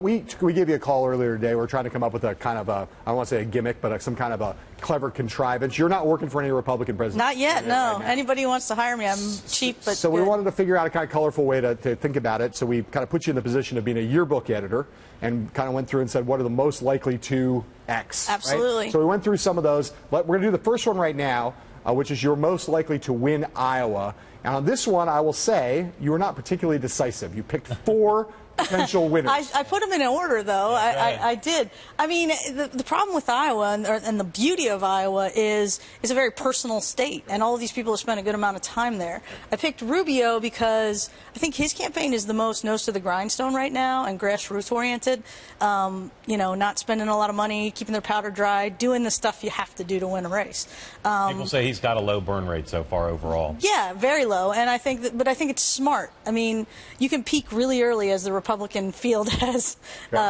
We gave you a call earlier today. We're trying to come up with a kind of a, I don't want to say a gimmick, but some kind of a clever contrivance. You're not working for any Republican president. Not yet, no. Right, anybody who wants to hire me, I'm cheap, but So good. we wanted to figure out a kind of colorful way to think about it. So we kind of put you in the position of being a yearbook editor and kind of went through and said, what are the most likely to X? Absolutely. Right? So we went through some of those. We're going to do the first one right now, which is you're most likely to win Iowa. And on this one, I will say you were not particularly decisive. You picked 4 potential winners. I put them in order, though. I did. I mean, the problem with Iowa and the beauty of Iowa is it's a very personal state, and all of these people have spent a good amount of time there. I picked Rubio because I think his campaign is the most nose to the grindstone right now and grassroots oriented. You know, not spending a lot of money, keeping their powder dry, doing the stuff you have to do to win a race. People say he's got a low burn rate so far overall. Yeah, very low, and I think that, but I think it's smart. I mean, you can peak really early, as the Republican field has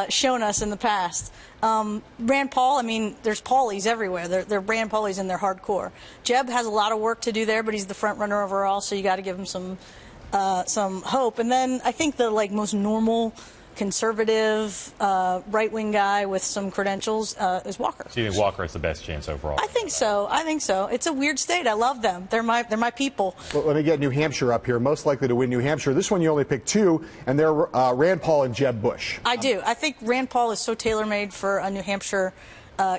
shown us in the past. Rand Paul, I mean, there's Paulies everywhere. They're Rand Paulies and they're hardcore. Jeb has a lot of work to do there, but he's the front runner overall, so you got to give him some hope. And then I think the most normal conservative right-wing guy with some credentials is Walker. So you think Walker has the best chance overall? I think so. I think so. It's a weird state. I love them. They're my people. Well, let me get New Hampshire up here. Most likely to win New Hampshire. This one you only picked 2, and they're Rand Paul and Jeb Bush. I do. I think Rand Paul is so tailor-made for a New Hampshire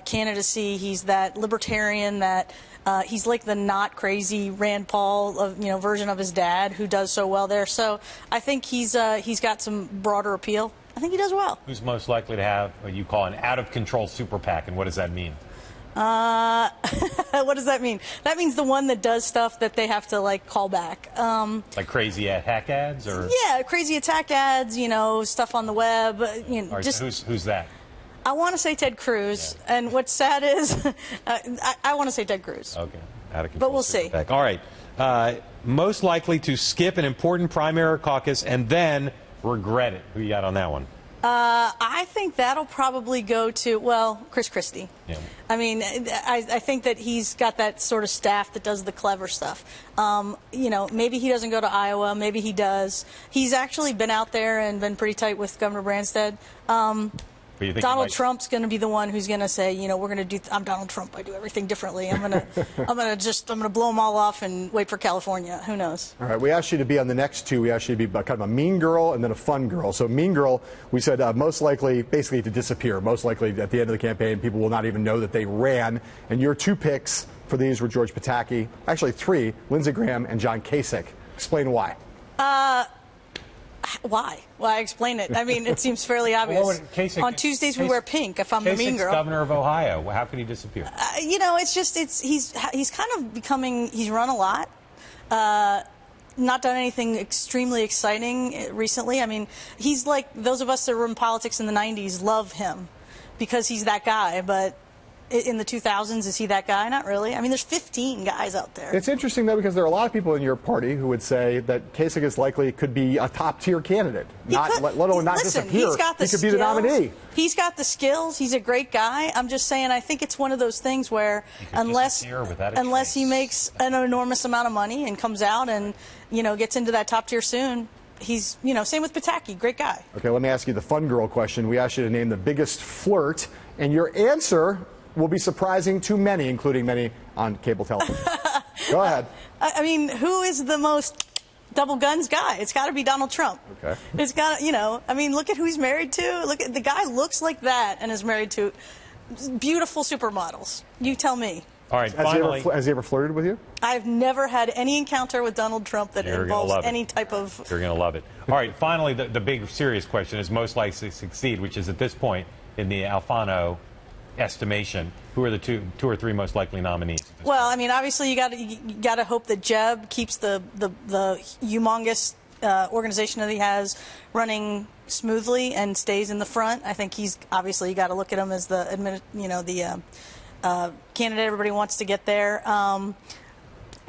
candidacy. He's that libertarian that he's like the not crazy Rand Paul version of his dad who does so well there. So I think he's got some broader appeal. I think he does well. Who's most likely to have what you call an out-of-control super PAC, and what does that mean? What does that mean? That means the one that does stuff that they have to call back. Like crazy hack ads, or yeah, crazy attack ads. Stuff on the web. Right, just who's that? I want to say Ted Cruz, and what's sad is I want to say Ted Cruz. Okay, out of control. But we'll see. PAC. All right, most likely to skip an important primary or caucus and then regret it. Who you got on that one? I think that'll probably go to, Chris Christie. Yeah. I mean, I think that he's got that sort of staff that does the clever stuff. Maybe he doesn't go to Iowa. Maybe he does. He's actually been out there and been pretty tight with Governor Branstad. Donald Trump's going to be the one who's going to say, we're going to do. I'm Donald Trump. I do everything differently. I'm going to blow them all off and wait for California. Who knows? All right. We asked you to be on the next 2. We asked you to be kind of a mean girl and then a fun girl. So mean girl, we said most likely, basically to disappear. Most likely at the end of the campaign, people will not even know that they ran. And your 2 picks for these were George Pataki, actually 3, Lindsey Graham and John Kasich. Explain why. Why? Well, I explain it. I mean, it seems fairly obvious. On Tuesdays, we wear pink if I'm the mean girl. Governor of Ohio. How could he disappear? He's kind of becoming, he's run a lot. Not done anything extremely exciting recently. I mean, he's like those of us that were in politics in the 90s love him because he's that guy, but in the 2000s, is he that guy? Not really. I mean, there's 15 guys out there. It's interesting, though, because there are a lot of people in your party who would say that Kasich is likely could be a top-tier candidate, let alone not disappear. He's got the he could skills. Be the nominee. He's got the skills. He's a great guy. I'm just saying, I think it's one of those things where unless he makes an enormous amount of money and comes out and gets into that top tier soon, he's same with Pataki, great guy. Okay, let me ask you the fun girl question. We asked you to name the biggest flirt, and your answer will be surprising to many, including many on cable television. Go ahead. I mean, who is the most double guns guy? It's got to be Donald Trump. Okay. It's got I mean, look at who he's married to. Look at the guy looks like that and is married to beautiful supermodels. You tell me. All right, finally. Has he ever flirted with you? I've never had any encounter with Donald Trump that involves any type of... You're going to love it. All right, finally, the big serious question is most likely to succeed, which is at this point in the Alfano estimation, who are the two or three most likely nominees? Well, I mean, obviously you got to hope that Jeb keeps the humongous organization that he has running smoothly and stays in the front. I think he's obviously you got to look at him as the candidate everybody wants to get there.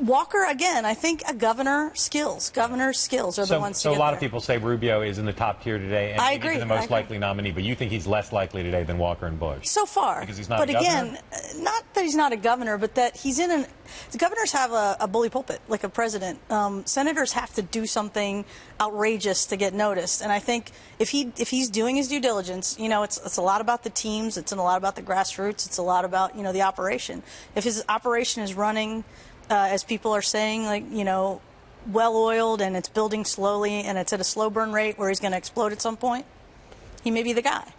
Walker, again, I think governor's skills are the ones to So a get lot there. of people say Rubio is in the top tier today, and I maybe agree. the most likely nominee, but you think he's less likely today than Walker and Bush? So far. Because he's not but a governor? again, not that he's not a governor, but that he's in the governors have a bully pulpit, like a president. Senators have to do something outrageous to get noticed. And I think if he's doing his due diligence, it's a lot about the teams, it's a lot about the grassroots, it's a lot about, the operation. If his operation is running, as people are saying, well-oiled, and it's building slowly, and it's at a slow burn rate where he's going to explode at some point, he may be the guy.